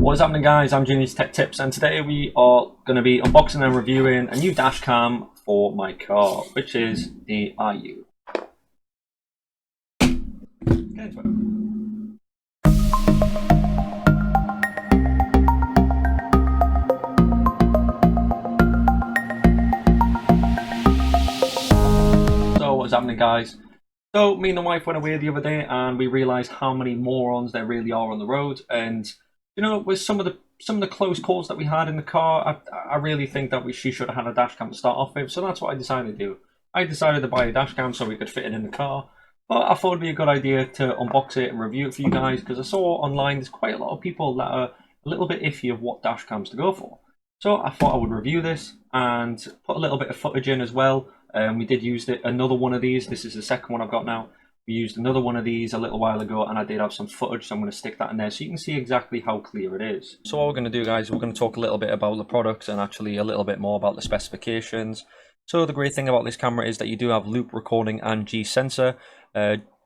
What's happening, guys? I'm Jimmy's Tech Tips, and today we are going to be unboxing and reviewing a new dash cam for my car, which is the IIWEY. Get into it. So what's happening, guys? So me and the wife went away the other day and we realised how many morons there really are on the road. And you know, with some of the close calls that we had in the car, I really think that she should have had a dash cam to start off with. So that's what I decided to do. I decided to buy a dash cam so we could fit it in the car. But I thought it'd be a good idea to unbox it and review it for you guys, because I saw online there's quite a lot of people that are a little bit iffy of what dash cams to go for. So I thought I would review this and put a little bit of footage in as well. We did use another one of these. This is the second one I've got now. We used another one of these a little while ago, and I did have some footage, so I'm going to stick that in there so you can see exactly how clear it is. So what we're going to do, guys, we're going to talk a little bit about the products and actually a little bit more about the specifications. So the great thing about this camera is that you do have loop recording and G sensor.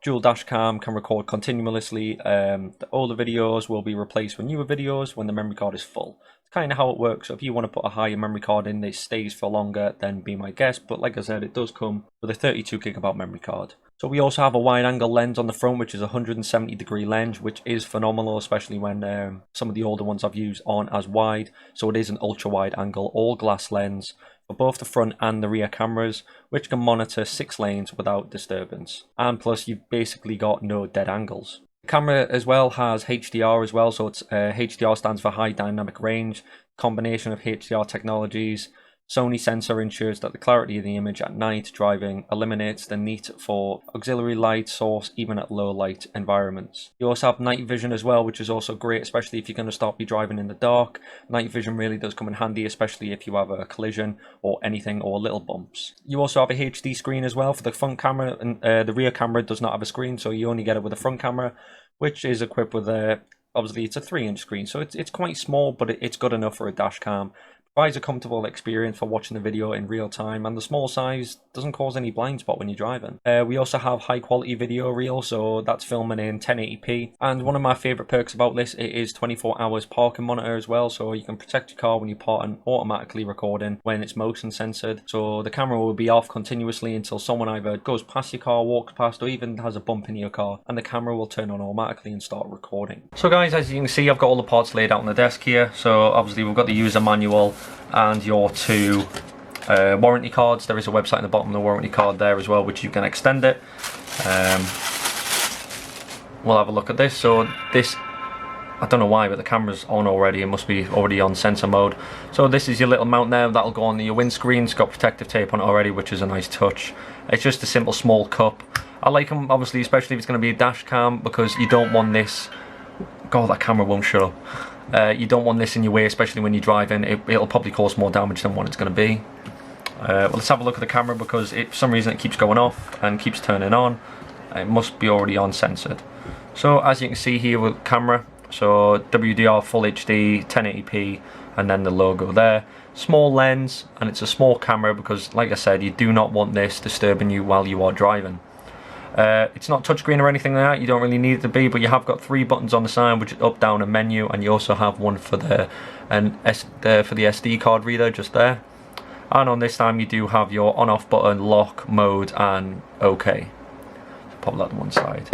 Dual dash cam can record continuously. All the videos will be replaced with newer videos when the memory card is full. It's kind of how it works. So if you want to put a higher memory card in, it stays for longer, then be my guest. But like I said, it does come with a 32GB memory card. So we also have a wide angle lens on the front, which is a 170-degree lens, which is phenomenal, especially when some of the older ones I've used aren't as wide. So it is an ultra wide angle all glass lens for both the front and the rear cameras, which can monitor 6 lanes without disturbance. And plus you've basically got no dead angles. The camera as well has HDR as well, so it's HDR stands for high dynamic range. Combination of HDR technologies. Sony sensor ensures that the clarity of the image at night driving eliminates the need for auxiliary light source even at low light environments. You also have night vision as well, which is also great, especially if you're going to start driving in the dark. Night vision really does come in handy, especially if you have a collision or anything or little bumps. You also have a HD screen as well for the front camera, and the rear camera does not have a screen, so you only get it with the front camera, which is equipped with obviously it's a 3-inch screen, so it's quite small, but it's good enough for a dash cam. Provides a comfortable experience for watching the video in real time, and the small size doesn't cause any blind spot when you're driving. We also have high quality video reel, so that's filming in 1080p. And one of my favorite perks about this, it is 24 hours parking monitor as well, so you can protect your car when you park and automatically recording when it's motion censored. So the camera will be off continuously until someone either goes past your car, walks past, or even has a bump in your car, and the camera will turn on automatically and start recording. So guys, as you can see, I've got all the parts laid out on the desk here. So obviously we've got the user manual and your 2 warranty cards. There is a website in the bottom of the warranty card there as well, which you can extend it. We'll have a look at this. So this, I don't know why, but the camera's on already. It must be already on sensor mode. So this is your little mount there. That'll go on your windscreen. It's got protective tape on it already, which is a nice touch. It's just a simple small cup. I like them, obviously, especially if it's going to be a dash cam, because you don't want this... God, that camera won't shut up. You don't want this in your way, especially when you're driving. It'll probably cause more damage than what it's going to be. Well, let's have a look at the camera, because for some reason it keeps going off and keeps turning on. It must be already on censored. So as you can see here with the camera, so WDR Full HD 1080p, and then the logo there. Small lens, and it's a small camera because, like I said, you do not want this disturbing you while you are driving. It's not touchscreen or anything like that. You don't really need it to be, but you have got 3 buttons on the side, which is up, down, and menu, and you also have one for the SD card reader just there. And on this time you do have your on-off button, lock, mode, and OK. Pop that to one side.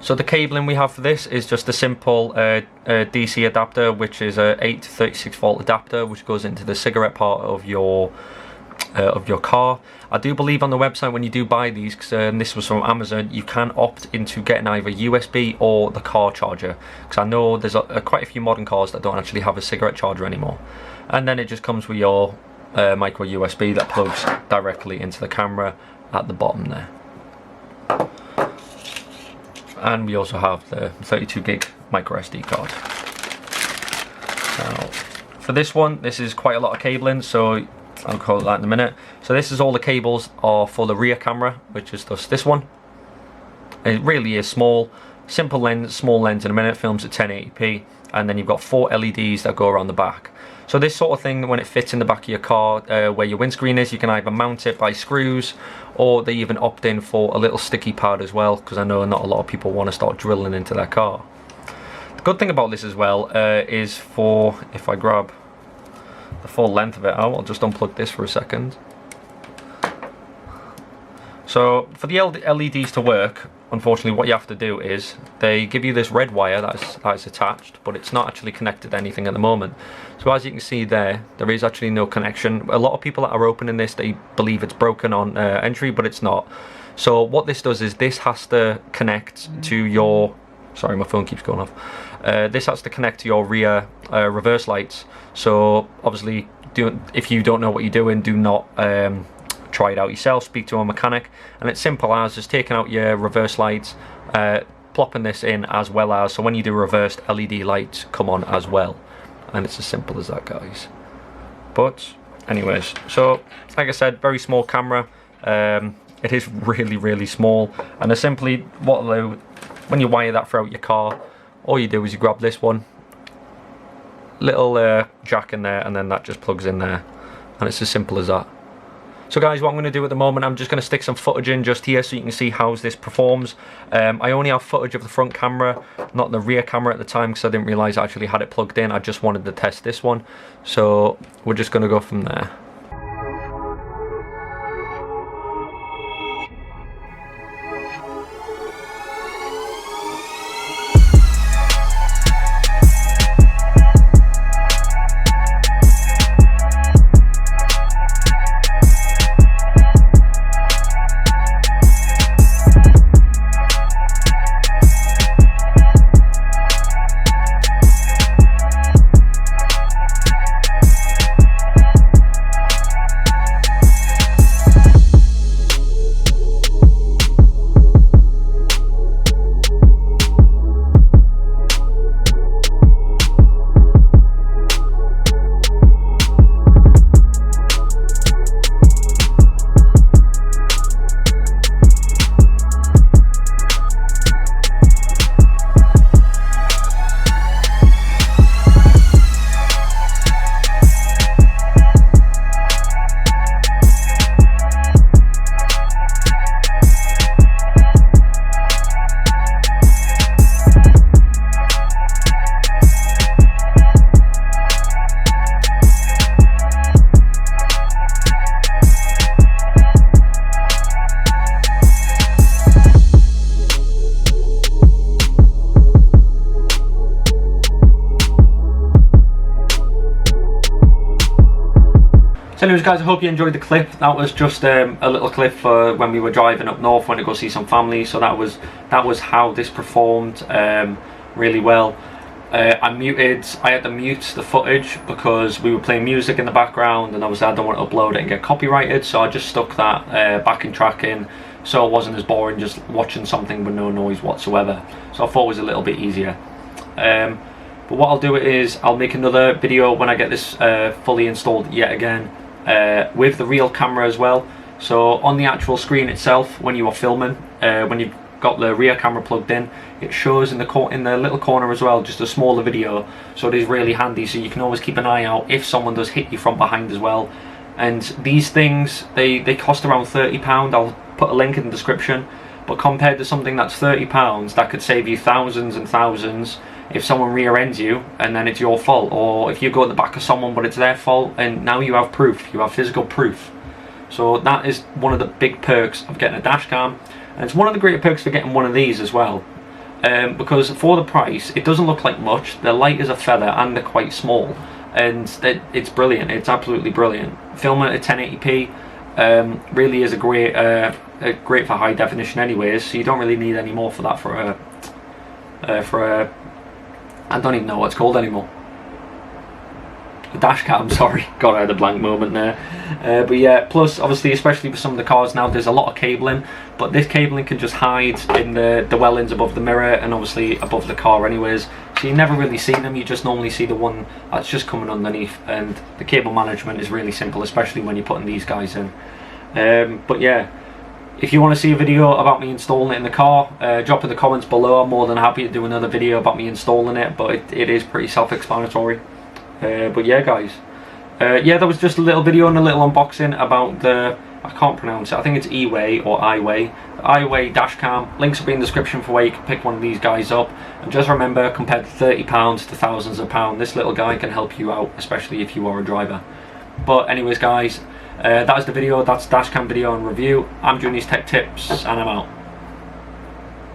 So the cabling we have for this is just a simple DC adapter, which is a 8 to 36 volt adapter, which goes into the cigarette part of your car. I do believe on the website when you do buy these, because this was from Amazon, you can opt into getting either USB or the car charger, because I know there's quite a few modern cars that don't actually have a cigarette charger anymore. And then it just comes with your micro USB that plugs directly into the camera at the bottom there. And we also have the 32GB micro SD card. Now, for this one, this is quite a lot of cabling, so I'll call it that in a minute. So this is all the cables are for the rear camera, which is just this one. It really is small, simple lens, small lens in a minute, films at 1080p, and then you've got 4 LEDs that go around the back. So this sort of thing, when it fits in the back of your car where your windscreen is, you can either mount it by screws, or they even opt in for a little sticky pad as well, because I know not a lot of people want to start drilling into their car. good thing about this as well is for, if I grab the full length of it out, I'll just unplug this for a second. So for the LEDs to work, unfortunately what you have to do is they give you this red wire that is attached, but it's not actually connected to anything at the moment. So as you can see there is actually no connection. A lot of people that are opening this, they believe it's broken on entry, but it's not. So what this does is this has to connect to your, sorry, my phone keeps going off. This has to connect to your rear reverse lights. So obviously, if you don't know what you're doing, do not try it out yourself, speak to a mechanic. And it's simple as just taking out your reverse lights, plopping this in, as well as, so when you do reversed, LED lights come on as well. And it's as simple as that, guys. But anyways, so like I said, very small camera. It is really, really small, and they're simply, when you wire that throughout your car, all you do is you grab this one, little jack in there, and then that just plugs in there, and it's as simple as that. So guys, what I'm going to do at the moment, I'm just going to stick some footage in just here so you can see how this performs. I only have footage of the front camera, not the rear camera at the time, because I didn't realise I actually had it plugged in. I just wanted to test this one, so we're just going to go from there. So anyways guys, I hope you enjoyed the clip. That was just a little clip for when we were driving up north, went to go see some family. So that was how this performed really well. I had to mute the footage because we were playing music in the background, and obviously I don't want to upload it and get copyrighted, so I just stuck that backing track in so it wasn't as boring just watching something with no noise whatsoever. So I thought it was a little bit easier. But what I'll do is I'll make another video when I get this fully installed yet again, with the real camera as well. So on the actual screen itself, when you are filming, when you've got the rear camera plugged in, it shows in the little corner as well, just a smaller video. So it is really handy, so you can always keep an eye out if someone does hit you from behind as well. And these things, they cost around £30. I'll put a link in the description. But compared to something that's £30, that could save you thousands and thousands if someone rear ends you and then it's your fault, or if you go at the back of someone but it's their fault, and now you have proof, you have physical proof. So that is one of the big perks of getting a dash cam, and it's one of the great perks for getting one of these as well, because for the price it doesn't look like much. They're light as a feather and they're quite small, and it's brilliant. It's absolutely brilliant. Filming at 1080p really is a great for high definition anyways, so you don't really need any more for that for a I don't even know what it's called anymore. A dash cam, sorry. God, I had a blank moment there. But yeah, plus obviously, especially for some of the cars now, there's a lot of cabling, but this cabling can just hide in the well-ins above the mirror and obviously above the car anyways, so you never really see them. You just normally see the one that's just coming underneath, and the cable management is really simple, especially when you're putting these guys in. But yeah, if you want to see a video about me installing it in the car, drop in the comments below. I'm more than happy to do another video about me installing it, but it is pretty self-explanatory. But yeah guys, Yeah, that was just a little video and a little unboxing about the, I can't pronounce it, I think it's IIWEY or IIWEY. IIWEY dashcam. Links will be in the description for where you can pick one of these guys up. And just remember, compared to £30 to thousands of pounds, this little guy can help you out, especially if you are a driver. But anyways guys, that was the video. That's dashcam video and review. I'm doing these tech tips and I'm out.